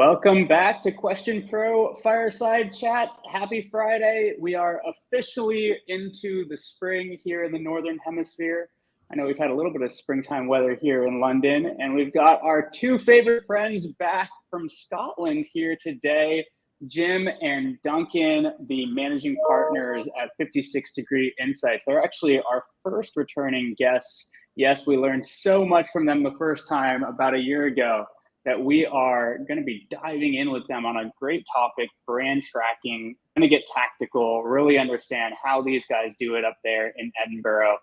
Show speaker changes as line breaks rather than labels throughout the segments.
Welcome back to Question Pro Fireside Chats. Happy Friday. We are officially into the spring here in the Northern Hemisphere. I know we've had a little bit of springtime weather here in London, and we've got our two favorite friends back from Scotland here today, Jim and Duncan, the managing partners at 56 Degree Insights. They're actually our first returning guests. Yes, we learned so much from them the first time about a year ago that we are going to be diving in with them on a great topic, brand tracking, going to get tactical, really understand how these guys do it up there in Edinburgh.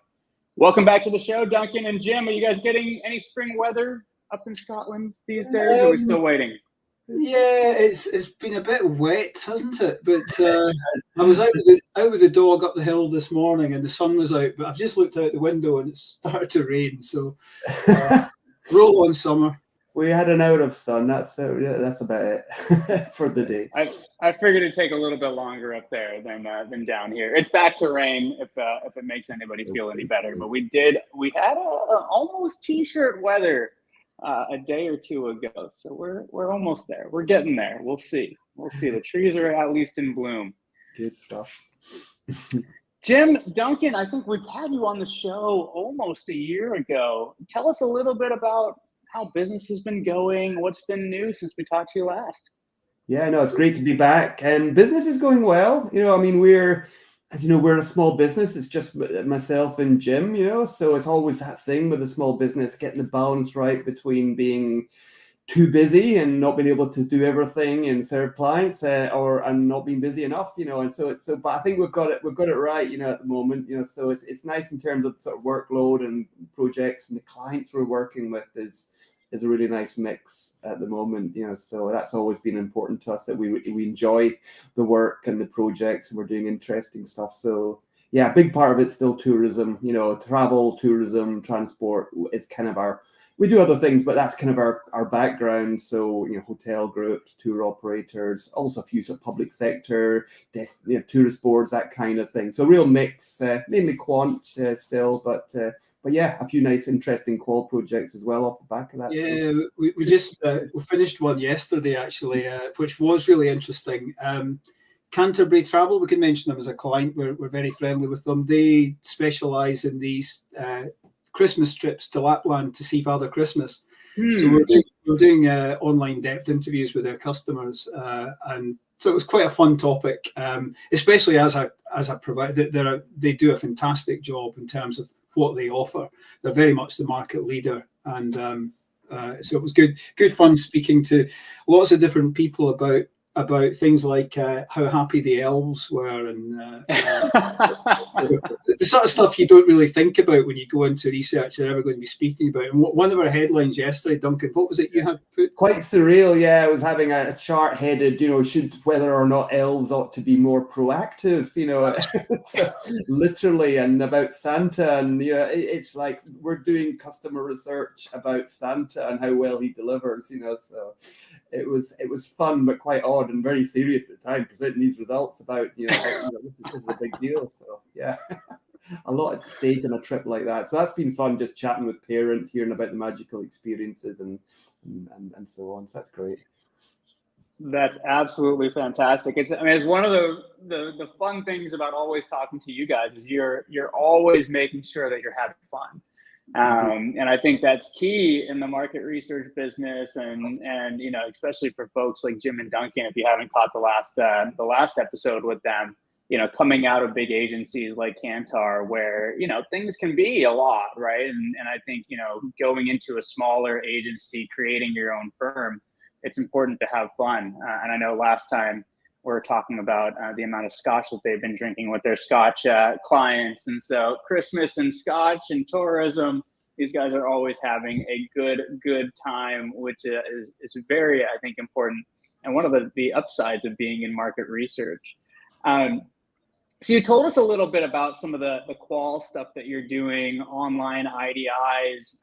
Welcome back to the show, Duncan and Jim. Are you guys getting any spring weather up in Scotland these days, or are we still waiting?
Yeah, it's been a bit wet, hasn't it? But I was out with the dog up the hill this morning, and the sun was out. But I've just looked out the window, and it started to rain. So roll on summer.
We had an out of sun. That's about it for the day.
I figured it'd take a little bit longer up there than down here. It's back to rain if it makes anybody feel any better. But we had almost t-shirt weather a day or two ago, so we're almost there. We're getting there. We'll see. The trees are at least in bloom.
Good stuff.
Jim Duncan, I think we've had you on the show almost a year ago. Tell us a little bit about how business has been going, what's been new since we talked to you last.
Yeah, no, it's great to be back. And business is going well. We're a small business. It's just myself and Jim, so it's always that thing with a small business, getting the balance right between being too busy and not being able to do everything and serve clients, and not being busy enough, but I think we've got it right, at the moment, so it's nice in terms of sort of workload and projects, and the clients we're working with is a really nice mix at the moment, so that's always been important to us, that we enjoy the work and the projects, and we're doing interesting stuff. So yeah, a big part of it's still tourism, travel, tourism, transport is kind of we do other things, but that's kind of our background. So, hotel groups, tour operators, also a few sort of public sector, tourist boards, that kind of thing. So real mix, mainly quant still, but yeah, a few nice, interesting qual projects as well off the back of that.
Yeah, we just we finished one yesterday actually, which was really interesting. Canterbury Travel, we can mention them as a client. We're very friendly with them. They specialise in these Christmas trips to Lapland to see Father Christmas. So we're doing online depth interviews with their customers, and so it was quite a fun topic, especially as a provider. They do a fantastic job in terms of what they offer. They're very much the market leader, and so it was good fun speaking to lots of different people about things like how happy the elves were, and the sort of stuff you don't really think about when you go into research you're ever going to be speaking about. And one of our headlines yesterday, Duncan, what was it you had put?
Quite surreal, yeah. I was having a chart headed, whether or not elves ought to be more proactive, so, literally, and about Santa, and it's like we're doing customer research about Santa and how well he delivers, so it was fun but quite odd and very serious at the time, presenting these results about this is a big deal. So yeah, a lot at stake on a trip like that. So that's been fun, just chatting with parents, hearing about the magical experiences and so on. So that's great.
That's absolutely fantastic. It's one of the fun things about always talking to you guys is you're always making sure that you're having fun. And I think that's key in the market research business, and especially for folks like Jim and Duncan, if you haven't caught the last episode with them, coming out of big agencies like Kantar, where things can be a lot, right? And I think going into a smaller agency, creating your own firm, it's important to have fun. And I know last time we were talking about the amount of scotch that they've been drinking with their scotch clients. And so Christmas and scotch and tourism, these guys are always having a good time, which is very, I think, important. And one of the upsides of being in market research. So you told us a little bit about some of the qual stuff that you're doing, online IDIs,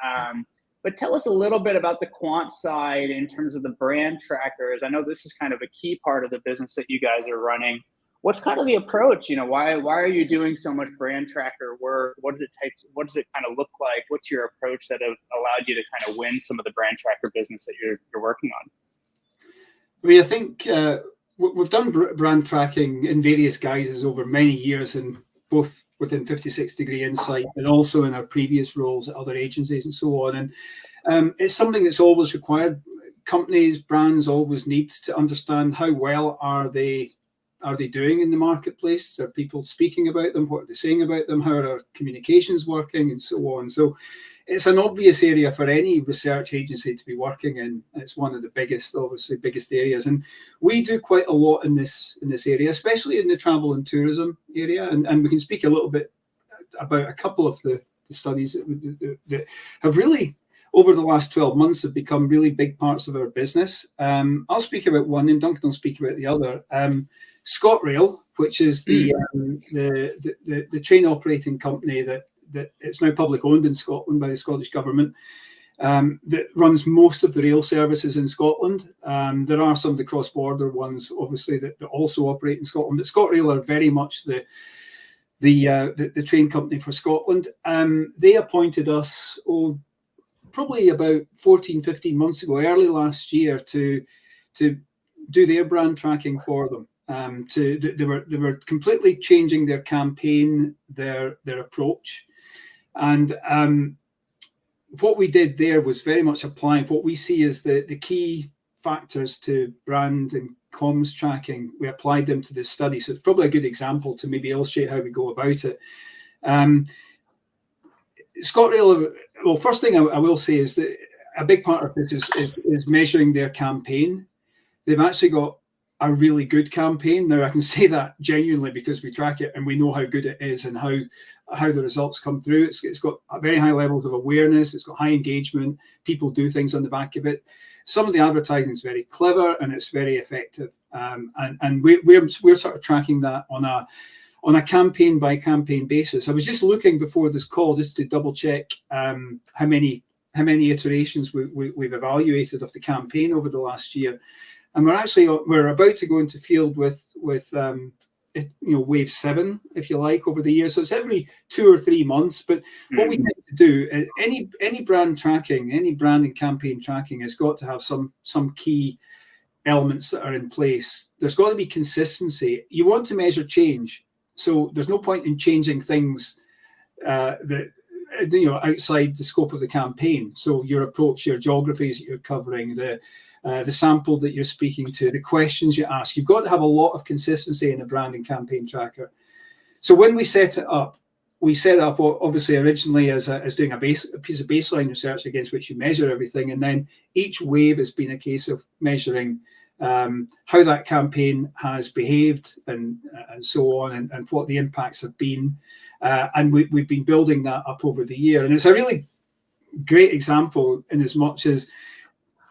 but tell us a little bit about the quant side in terms of the brand trackers. I know this is kind of a key part of the business that you guys are running. What's kind of the approach? Why are you doing so much brand tracker work? What does it kind of look like? What's your approach that have allowed you to kind of win some of the brand tracker business that you're working on?
I mean, I think we've done brand tracking in various guises over many years, and both within 56-degree Insight and also in our previous roles at other agencies and so on. And it's something that's always required. Companies, brands always need to understand how well are they doing in the marketplace? Are people speaking about them? What are they saying about them? How are our communications working, and so on? So it's an obvious area for any research agency to be working in. It's one of the biggest areas, and we do quite a lot in this area, especially in the travel and tourism area. And we can speak a little bit about a couple of the studies that have really, over the last 12 months, have become really big parts of our business. I'll speak about one, and Duncan will speak about the other. ScotRail, which is the train operating company that it's now public owned in Scotland by the Scottish Government, that runs most of the rail services in Scotland. There are some of the cross-border ones, obviously, that also operate in Scotland. But ScotRail are very much the train company for Scotland. They appointed us probably about 14, 15 months ago, early last year, to do their brand tracking for them. They were completely changing their campaign, their approach, and what we did there was very much applying what we see as the key factors to brand and comms tracking. We applied them to this study, so it's probably a good example to maybe illustrate how we go about it. ScotRail, well, first thing I will say is that a big part of this is measuring their campaign. They've actually got a really good campaign. Now, I can say that genuinely because we track it and we know how good it is and how the results come through. It's got very high levels of awareness. It's got high engagement. People do things on the back of it. Some of the advertising is very clever and it's very effective. And we're sort of tracking that on a campaign by campaign basis. I was just looking before this call just to double check how many iterations we've evaluated of the campaign over the last year. And we're about to go into field with wave 7, if you like, over the year. So it's every 2 or 3 months. But what we need to do, any brand tracking, any brand and campaign tracking has got to have some key elements that are in place. There's got to be consistency. You want to measure change. So there's no point in changing things that outside the scope of the campaign. So your approach, your geographies that you're covering, the sample that you're speaking to, the questions you ask. You've got to have a lot of consistency in a brand and campaign tracker. So when we set it up obviously originally as doing a piece of baseline research against which you measure everything, and then each wave has been a case of measuring how that campaign has behaved and so on, and what the impacts have been. And we've been building that up over the year. And it's a really great example in as much as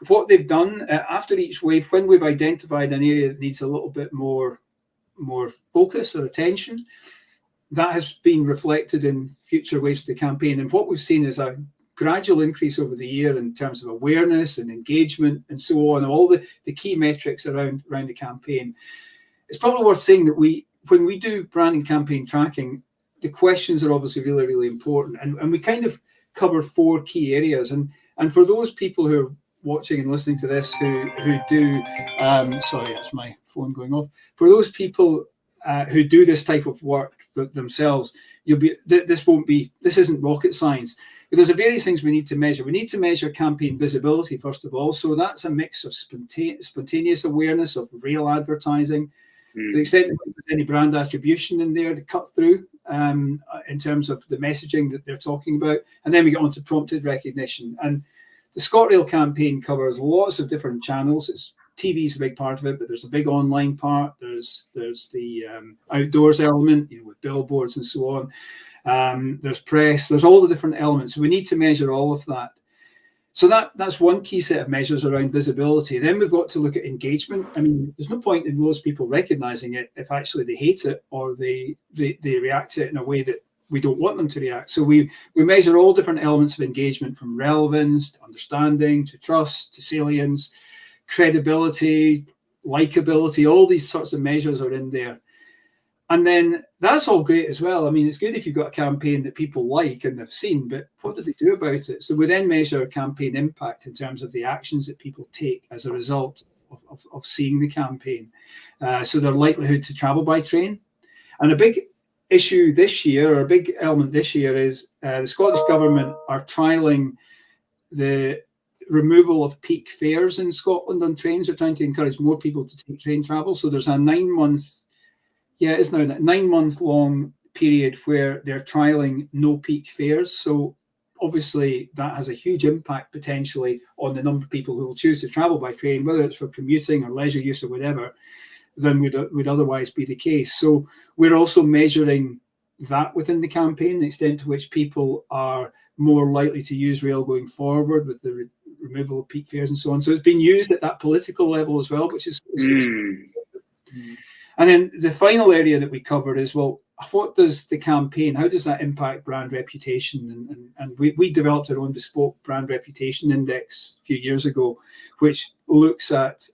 what they've done after each wave, when we've identified an area that needs a little bit more focus or attention, that has been reflected in future waves of the campaign. And what we've seen is a gradual increase over the year in terms of awareness and engagement and so on, all the key metrics around the campaign. It's probably worth saying that when we do brand and campaign tracking, the questions are obviously really, really important. And we kind of cover 4 key areas. And for those people who are watching and listening to this who do sorry, that's my phone going off. For those people who do this type of work themselves, this isn't rocket science. There's various things we need to measure. We need to measure campaign visibility, first of all. So that's a mix of spontaneous awareness of real advertising, to the extent that there's any brand attribution in there to cut through in terms of the messaging that they're talking about. And then we get on to prompted recognition. And the ScotRail campaign covers lots of different channels. TV is a big part of it, but there's a big online part. There's the outdoors element, with billboards and so on. There's press. There's all the different elements. So we need to measure all of that. So that's one key set of measures around visibility. Then we've got to look at engagement. I mean, there's no point in most people recognizing it if actually they hate it or they react to it in a way that we don't want them to react. So we measure all different elements of engagement, from relevance to understanding to trust to salience, credibility, likability. All these sorts of measures are in there. And then that's all great as well. I mean, it's good if you've got a campaign that people like and they've seen, but what do they do about it? So we then measure campaign impact in terms of the actions that people take as a result of seeing the campaign. So their likelihood to travel by train. And a big issue this year, or a big element this year, is the Scottish Government are trialling the removal of peak fares in Scotland on trains. They're trying to encourage more people to take train travel. So there's a 9 month, it's now a 9 month long period where they're trialing no peak fares. So obviously that has a huge impact potentially on the number of people who will choose to travel by train, whether it's for commuting or leisure use or whatever, than would otherwise be the case. So we're also measuring that within the campaign, the extent to which people are more likely to use rail going forward with the removal of peak fares and so on. So it's been used at that political level as well, which is And then the final area that we covered is, well, what does the campaign, how does that impact brand reputation? And we developed our own bespoke brand reputation index a few years ago, which looks at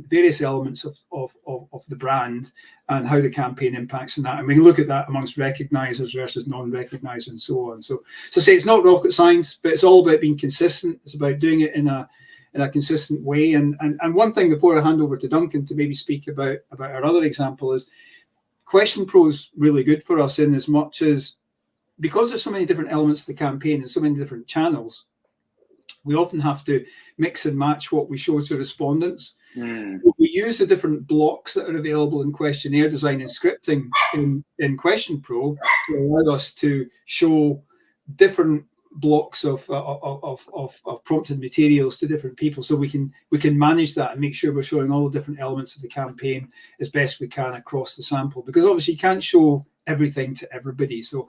various elements of the brand and how the campaign impacts on that. And we can look at that amongst recognizers versus non-recognizers and so on. So say it's not rocket science, but it's all about being consistent. It's about doing it in a consistent way. And one thing before I hand over to Duncan to maybe speak about our other example is Question Pro is really good for us in as much as, because there's so many different elements of the campaign and so many different channels, we often have to mix and match what we show to respondents. We use the different blocks that are available in questionnaire design and scripting in Question Pro to allow us to show different blocks of prompted materials to different people, so we can manage that and make sure we're showing all the different elements of the campaign as best we can across the sample, because obviously you can't show everything to everybody. So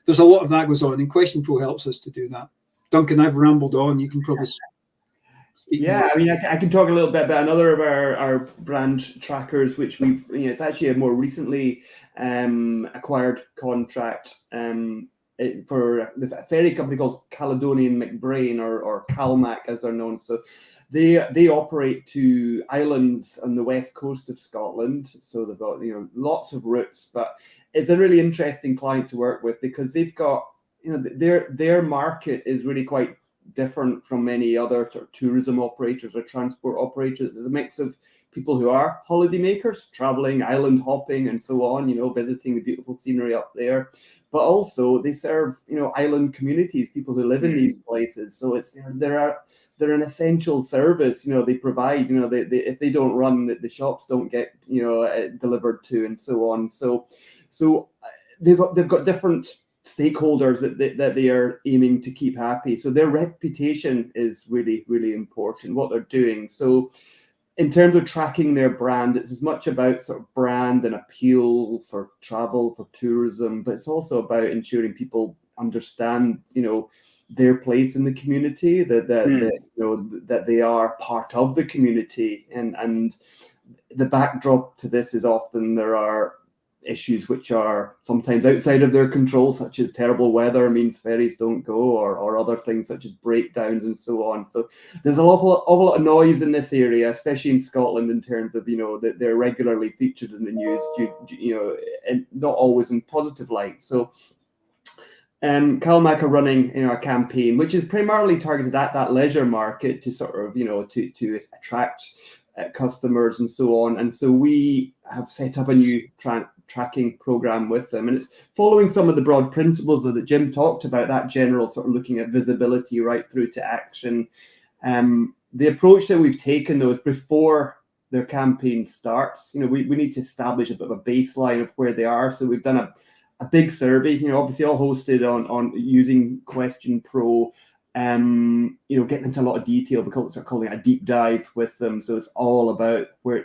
there's a lot of that goes on, and Question Pro helps us to do that. Duncan, I've rambled on. You can probably speak
Yeah,
more.
I mean, I can talk a little bit about another of our brand trackers, which we've, it's actually a more recently acquired contract for a ferry company called Caledonian McBrain, or CalMac as they're known. So they operate to islands on the west coast of Scotland. So they've got lots of routes, but it's a really interesting client to work with because they've got their market is really quite different from many other sort of tourism operators or transport operators. It's a mix of people who are holidaymakers, traveling, island hopping, and so on, visiting the beautiful scenery up there. But also they serve, island communities, people who live in these places. So it's they're an essential service. They provide. They if they don't run, the shops don't get delivered to, and so on. So they've got different stakeholders that they are aiming to keep happy. So their reputation is really, really important, what they're doing. So in terms of tracking their brand, it's as much about sort of brand and appeal for travel, for tourism, but it's also about ensuring people understand, their place in the community, that they are part of the community. And the backdrop to this is often there are issues which are sometimes outside of their control, such as terrible weather means ferries don't go, or other things such as breakdowns and so on. So there's an awful lot of noise in this area, especially in Scotland, in terms of that they're regularly featured in the news, and not always in positive light. So CalMac are running a campaign which is primarily targeted at that leisure market to sort of to attract customers and so on. And so we have set up a new tracking program with them, and it's following some of the broad principles that Jim talked about, that general sort of looking at visibility right through to action. The approach that we've taken, though, is before their campaign starts, we need to establish a bit of a baseline of where they are. So we've done a big survey, obviously all hosted on using Question Pro, getting into a lot of detail, because we're calling it a deep dive with them. So it's all about where,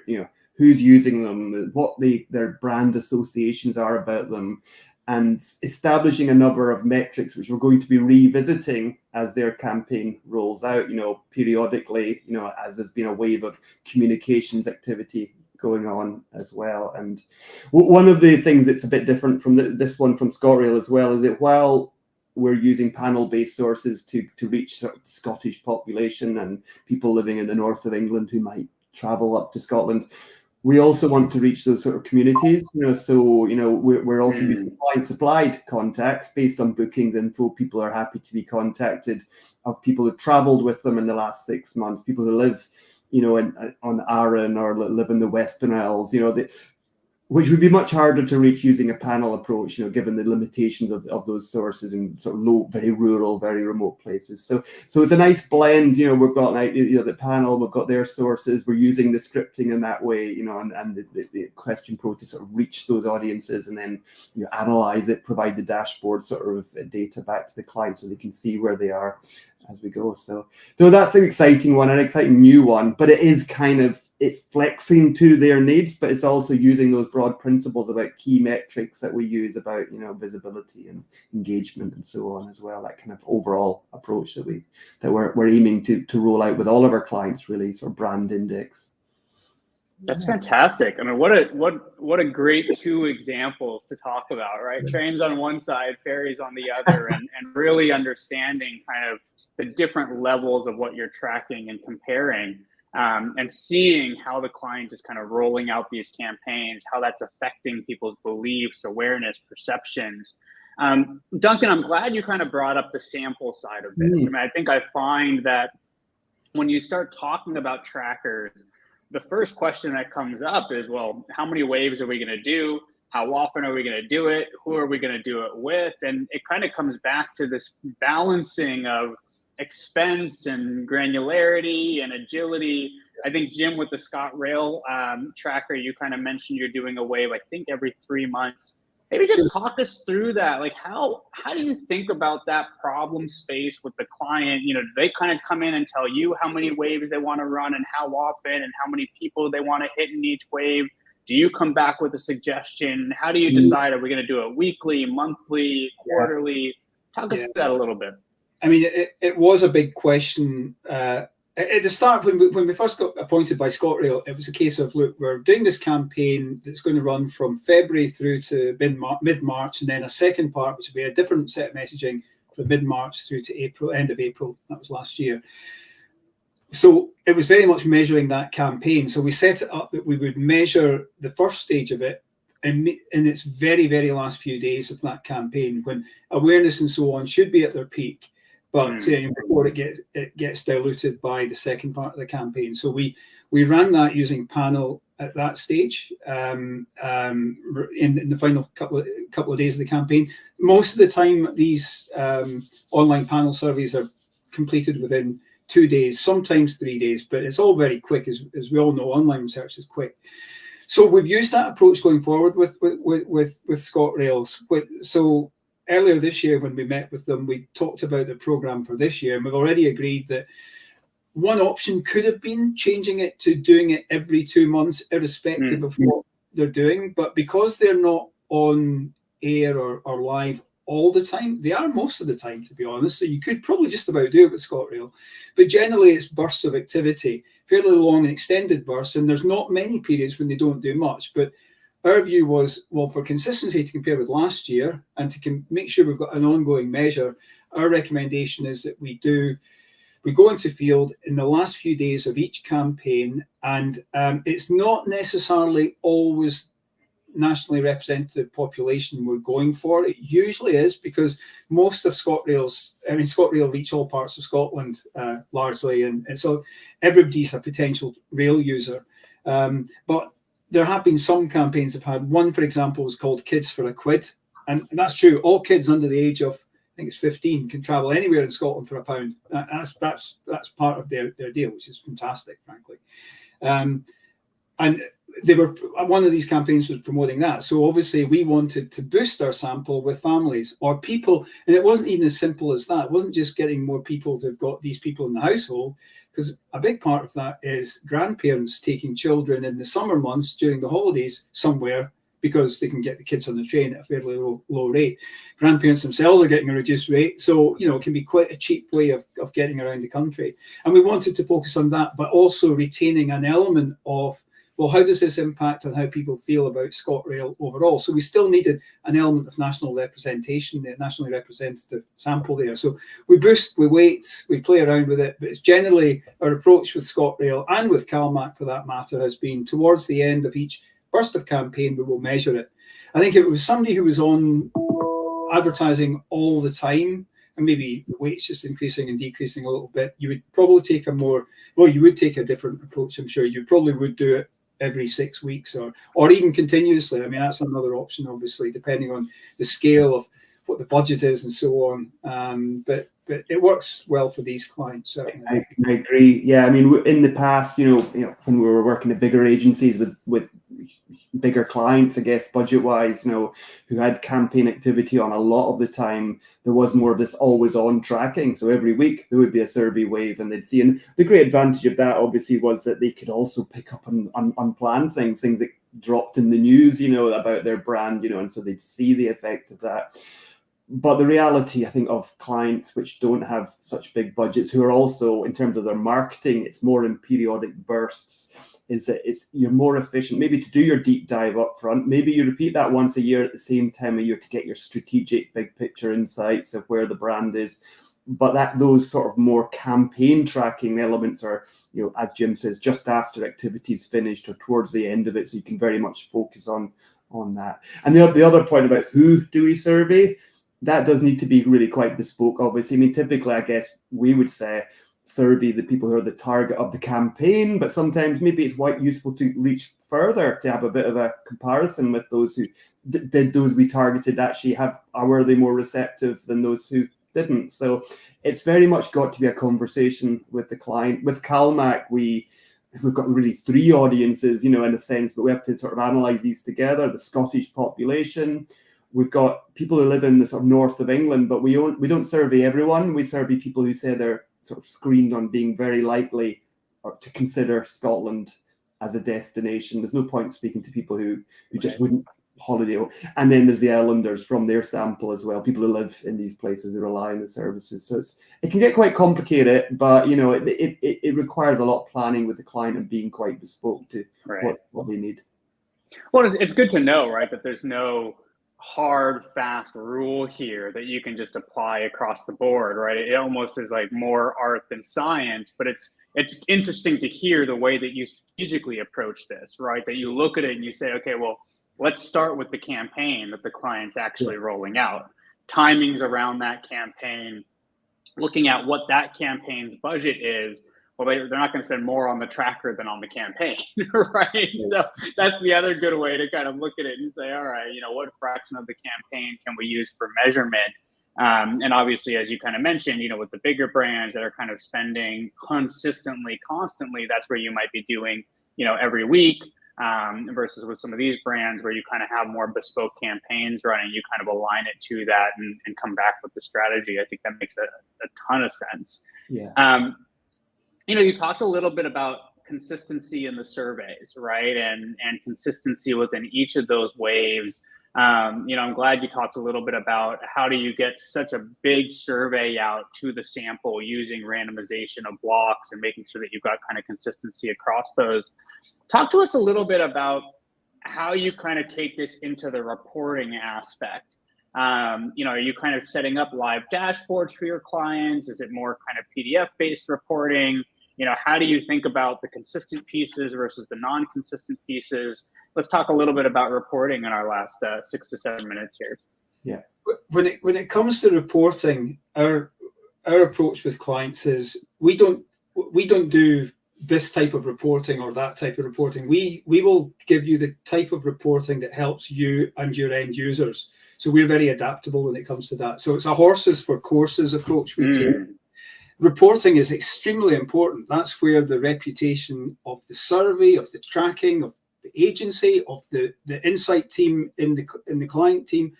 who's using them, what their brand associations are about them, and establishing a number of metrics which we're going to be revisiting as their campaign rolls out, periodically, as there's been a wave of communications activity going on as well. And one of the things that's a bit different from this one from ScotRail as well is that while we're using panel-based sources to reach sort of the Scottish population and people living in the north of England who might travel up to Scotland, we also want to reach those sort of communities. So we're also using client-supplied contacts based on bookings info. People are happy to be contacted of people who traveled with them in the last 6 months, people who live you know, on Arran or live in the Western Isles, you know, which would be much harder to reach using a panel approach, you know, given the limitations of those sources in sort of low, very rural, very remote places. So it's a nice blend. You know, we've got the panel, we've got their sources, we're using the scripting in that way, you know, and the question pro to sort of reach those audiences and then, you know, analyze it, provide the dashboard sort of data back to the client so they can see where they are as we go. So that's an exciting one, an exciting new one, but it is kind of, it's flexing to their needs, but it's also using those broad principles about key metrics that we use about, you know, visibility and engagement and so on as well. That kind of overall approach that we're aiming to roll out with all of our clients, really, sort of brand index.
That's fantastic. I mean, what a great two examples to talk about, right? Trains on one side, ferries on the other, and really understanding kind of the different levels of what you're tracking and comparing. And seeing how the client is kind of rolling out these campaigns, how that's affecting people's beliefs, awareness, perceptions. Duncan, I'm glad you kind of brought up the sample side of this. I mean, I think I find that when you start talking about trackers, the first question that comes up is, well, how many waves are we going to do? How often are we going to do it? Who are we going to do it with? And it kind of comes back to this balancing of expense and granularity and agility. I think, Jim, with the ScotRail tracker, you kind of mentioned you're doing a wave, I think, every 3 months. Maybe just talk us through that. Like, how do you think about that problem space with the client? You know, do they kind of come in and tell you how many waves they want to run and how often and how many people they want to hit in each wave? Do you come back with a suggestion? How do you decide, are we going to do it weekly, monthly, quarterly? Talk us through that a little bit.
I mean, it was a big question. At the start, when we first got appointed by ScotRail, it was a case of, look, we're doing this campaign that's going to run from February through to mid-March, and then a second part, which will be a different set of messaging from mid-March through to April, end of April. That was last year. So it was very much measuring that campaign. So we set it up that we would measure the first stage of it in its very, very last few days of that campaign, when awareness and so on should be at their peak, but before it gets diluted by the second part of the campaign. So we ran that using panel at that stage in the final couple of days of the campaign. Most of the time, these online panel surveys are completed within 2 days, sometimes 3 days, but it's all very quick. As we all know, online research is quick. So we've used that approach going forward with ScotRail. So earlier this year, when we met with them, we talked about the program for this year, and we've already agreed that one option could have been changing it to doing it every 2 months, irrespective of what they're doing. But because they're not on air or live all the time, they are most of the time, to be honest. So you could probably just about do it with ScotRail. But generally, it's bursts of activity, fairly long and extended bursts, and there's not many periods when they don't do much. But our view was, well, for consistency to compare with last year and to make sure we've got an ongoing measure, our recommendation is that we go into field in the last few days of each campaign, and it's not necessarily always nationally representative population we're going for. It usually is, because most of ScotRail reach all parts of Scotland largely, and so everybody's a potential rail user. But there have been some campaigns have had one, for example, was called Kids for a Quid, and that's true. All kids under the age of, I think it's 15, can travel anywhere in Scotland for £1. That's part of their deal, which is fantastic, frankly. And they were, one of these campaigns was promoting that. So obviously we wanted to boost our sample with families or people, and it wasn't even as simple as that. It wasn't just getting more people to have got these people in the household, because a big part of that is grandparents taking children in the summer months during the holidays somewhere, because they can get the kids on the train at a fairly low rate. Grandparents themselves are getting a reduced rate. So, it can be quite a cheap way of getting around the country. And we wanted to focus on that, but also retaining an element of, well, how does this impact on how people feel about ScotRail overall? So we still needed an element of national representation, the nationally representative sample there. So we boost, we wait, we play around with it, but it's generally our approach with ScotRail and with CalMac for that matter has been towards the end of each burst of campaign, we will measure it. I think if it was somebody who was on advertising all the time, and maybe the weight's just increasing and decreasing a little bit, you would probably take you would take a different approach. I'm sure you probably would do it every 6 weeks or even continuously. I mean, that's another option, obviously, depending on the scale of what the budget is and so on. But it works well for these clients, certainly.
I agree. Yeah, I mean, in the past, you know, when we were working at bigger agencies with bigger clients, I guess, budget-wise, you know, who had campaign activity on a lot of the time, there was more of this always-on tracking. So every week there would be a survey wave, and they'd see. And the great advantage of that, obviously, was that they could also pick up on unplanned things that dropped in the news, you know, about their brand, you know, and so they'd see the effect of that. But the reality, I think, of clients which don't have such big budgets, who are also, in terms of their marketing, it's more in periodic bursts, is that you're more efficient maybe to do your deep dive up front. Maybe you repeat that once a year at the same time of year to get your strategic big picture insights of where the brand is. But those sort of more campaign tracking elements are, you know, as Jim says, just after activity's finished or towards the end of it, so you can very much focus on that. And the other point about who do we survey, that does need to be really quite bespoke, obviously. I mean, typically, I guess we would say survey the people who are the target of the campaign, but sometimes maybe it's quite useful to reach further to have a bit of a comparison with those who did those we targeted actually were they more receptive than those who didn't. So it's very much got to be a conversation with the client. With CalMac, we've got really three audiences, you know, in a sense, but we have to sort of analyze these together. The Scottish population. We've got people who live in the sort of north of England, but we don't survey everyone. We survey people who say they're sort of screened on being very likely or to consider Scotland as a destination. There's no point speaking to people who just wouldn't holiday. And then there's the islanders from their sample as well, people who live in these places who rely on the services. So it can get quite complicated, but you know, it requires a lot of planning with the client and being quite bespoke to what they need.
Well, it's good to know, right, that there's no hard, fast rule here that you can just apply across the board, right? It almost is like more art than science, but it's interesting to hear the way that you strategically approach this, right? That you look at it and you say, okay, well, let's start with the campaign that the client's actually rolling out. Timings around that campaign, looking at what that campaign's budget is. Well, they're not going to spend more on the tracker than on the campaign, right? So that's the other good way to kind of look at it and say, all right, you know, what fraction of the campaign can we use for measurement? And obviously, as you kind of mentioned, you know, with the bigger brands that are kind of spending consistently, constantly, that's where you might be doing, you know, every week, versus with some of these brands where you kind of have more bespoke campaigns running, you kind of align it to that and come back with the strategy. I think that makes a ton of sense.
Yeah.
You know, you talked a little bit about consistency in the surveys, right? And consistency within each of those waves. You know, I'm glad you talked a little bit about how do you get such a big survey out to the sample using randomization of blocks and making sure that you've got kind of consistency across those. Talk to us a little bit about how you kind of take this into the reporting aspect. You know, are you kind of setting up live dashboards for your clients? Is it more kind of PDF-based reporting? You know, how do you think about the consistent pieces versus the non-consistent pieces? Let's talk a little bit about reporting in our last 6 to 7 minutes here.
Yeah. When it comes to reporting, our approach with clients is we don't do this type of reporting or that type of reporting. We will give you the type of reporting that helps you and your end users. So we're very adaptable when it comes to that. So it's a horses for courses approach we take. Reporting is extremely important. That's where the reputation of the survey, of the tracking, of the agency, of the insight team in the client team,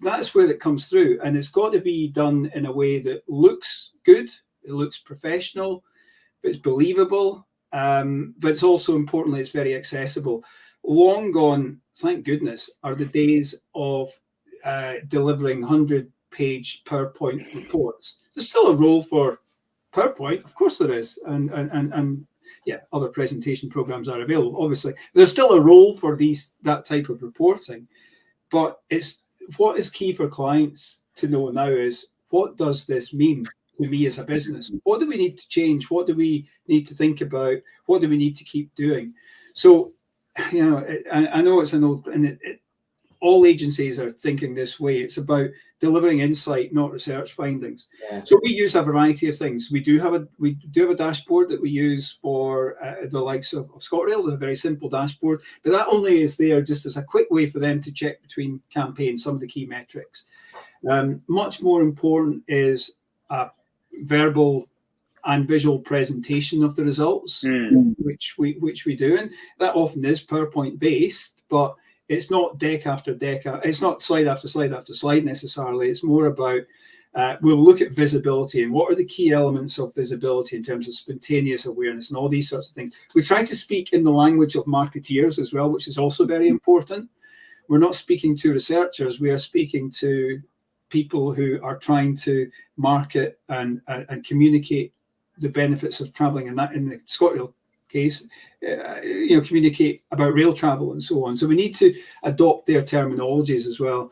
that's where it comes through. And it's got to be done in a way that looks good, it looks professional, but it's believable. But it's also importantly, it's very accessible. Long gone, thank goodness, are the days of delivering 100-page PowerPoint reports. There's still a role for PowerPoint, of course there is, and yeah, other presentation programs are available. Obviously, there's still a role for that type of reporting, but it's what is key for clients to know now is what does this mean to me as a business? What do we need to change? What do we need to think about? What do we need to keep doing? So, you know, I know it's an old, and all agencies are thinking this way. It's about delivering insight, not research findings.
Yeah.
So we use a variety of things. We do have a dashboard that we use for the likes of ScotRail, a very simple dashboard, but that only is there just as a quick way for them to check between campaigns some of the key metrics. Much more important is a verbal and visual presentation of the results, which we do, and that often is PowerPoint based, but it's not deck after deck. It's not slide after slide after slide necessarily. It's more about we'll look at visibility and what are the key elements of visibility in terms of spontaneous awareness and all these sorts of things. We try to speak in the language of marketeers as well, which is also very important. We're not speaking to researchers. We are speaking to people who are trying to market and communicate the benefits of traveling, and that in the ScotRail case, communicate about rail travel and so on. So we need to adopt their terminologies as well.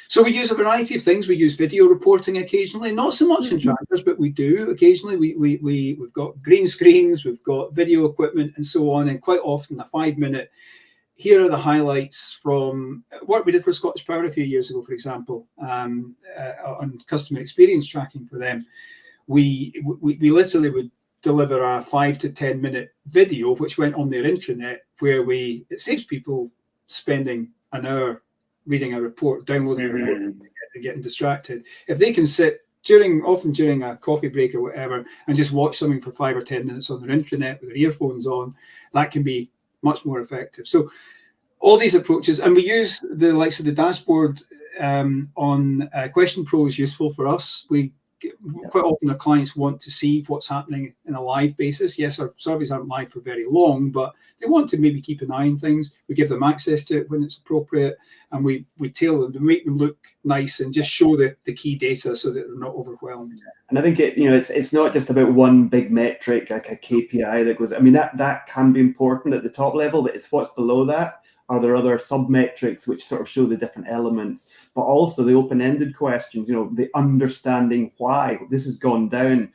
So we use a variety of things. We use video reporting occasionally, not so much in trackers, but we do occasionally. We've got green screens, we've got video equipment and so on, and quite often a 5-minute. Here are the highlights from what we did for Scottish Power a few years ago, for example, on customer experience tracking for them. We literally would deliver a 5 to 10 minute video which went on their intranet, where it saves people spending an hour reading a report, downloading a report, and getting distracted. If they can sit often during a coffee break or whatever and just watch something for 5 or 10 minutes on their intranet with their earphones on, that can be much more effective. So all these approaches, and we use the likes of the dashboard on Question Pro is useful for us. Quite often our clients want to see what's happening in a live basis. Yes, our surveys aren't live for very long, but they want to maybe keep an eye on things. We give them access to it when it's appropriate, and we tailor them to make them look nice and just show the key data so that they're not overwhelmed.
And I think it's not just about one big metric like a KPI that goes. I mean that can be important at the top level, but it's what's below that. Are there other sub-metrics which sort of show the different elements, but also the open-ended questions, the understanding why this has gone down.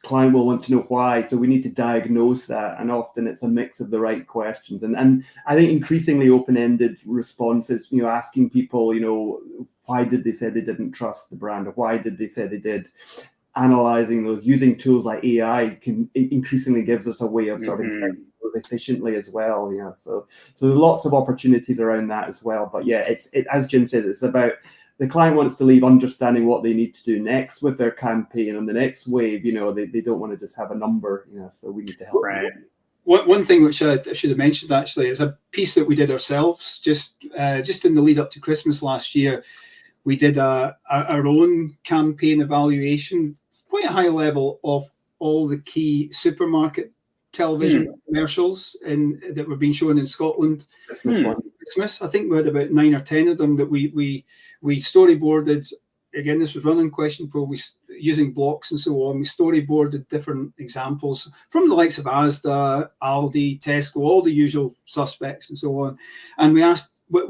Client will want to know why, so we need to diagnose that, and often it's a mix of the right questions. And I think increasingly open-ended responses, asking people, why did they say they didn't trust the brand, or why did they say they did? Analyzing those, using tools like AI increasingly gives us a way of sort of efficiently as well. So there's lots of opportunities around that as well. But yeah, it as Jim says, it's about the client wants to leave understanding what they need to do next with their campaign on the next wave. They don't want to just have a number. So we need to help.
Right.
One thing which I should have mentioned actually is a piece that we did ourselves just in the lead up to Christmas last year. We did our own campaign evaluation, quite a high level, of all the key supermarket television commercials that were being shown in Scotland. Christmas. I think we had about 9 or 10 of them that we storyboarded. Again, this was running Question Pro. We using blocks and so on. We storyboarded different examples from the likes of Asda, Aldi, Tesco, all the usual suspects and so on. And we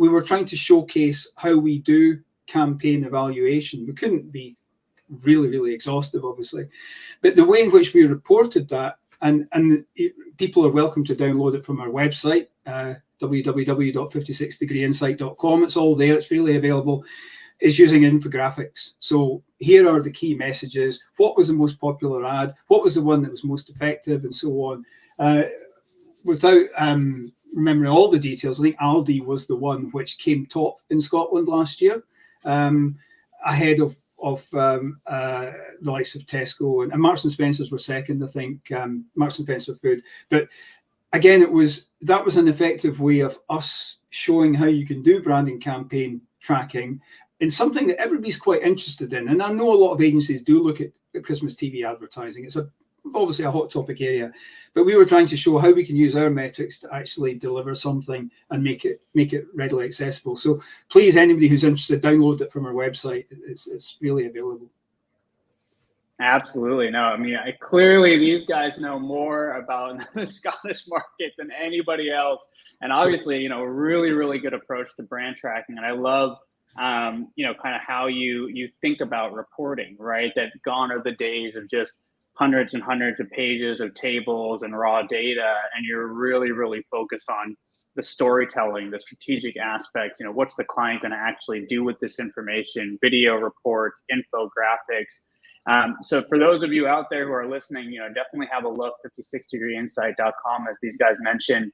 were trying to showcase how we do campaign evaluation. We couldn't be really, really exhaustive, obviously, but the way in which we reported that, and people are welcome to download it from our website, www.56degreeinsight.com. It's all there. It's freely available. Is using infographics. So here are the key messages. What was the most popular ad? What was the one that was most effective, and so on. Without remembering all the details, I think Aldi was the one which came top in Scotland last year, ahead of the likes of Tesco, and Marks and Spencer's were second, I think. Marks and Spencer Food, but again, that was an effective way of us showing how you can do branding campaign tracking in something that everybody's quite interested in. And I know a lot of agencies do look at Christmas TV advertising. It's obviously a hot topic area, but we were trying to show how we can use our metrics to actually deliver something and make it readily accessible. So please, anybody who's interested, download it from our website. It's really available.
Absolutely. No, I mean, clearly these guys know more about the Scottish market than anybody else. And obviously, a really, really good approach to brand tracking. And I love, kind of how you think about reporting, right? That gone are the days of just hundreds and hundreds of pages of tables and raw data. And you're really, really focused on the storytelling, the strategic aspects. What's the client going to actually do with this information? Video reports, infographics. So for those of you out there who are listening, definitely have a look. 56degreeinsight.com, as these guys mentioned.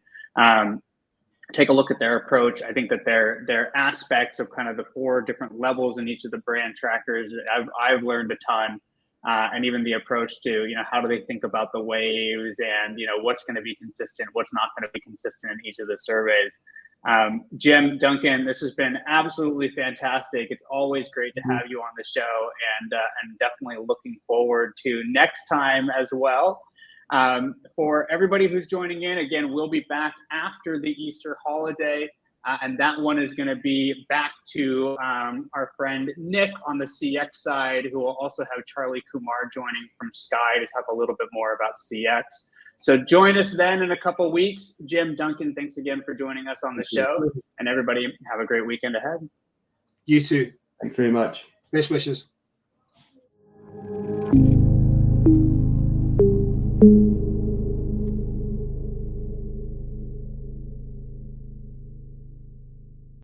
Take a look at their approach. I think that their aspects of kind of the 4 different levels in each of the brand trackers, I've learned a ton. And even the approach to, how do they think about the waves and, what's going to be consistent, what's not going to be consistent in each of the surveys. Jim Duncan, this has been absolutely fantastic. It's always great to have you on the show, and definitely looking forward to next time as well. For everybody who's joining in, again, we'll be back after the Easter holiday. And that one is going to be back to our friend Nick on the CX side, who will also have Charlie Kumar joining from Sky to talk a little bit more about CX. So join us then in a couple weeks. Jim Duncan, thanks again for joining us on the show. And everybody, have a great weekend ahead.
You too.
Thanks very much.
Best wishes.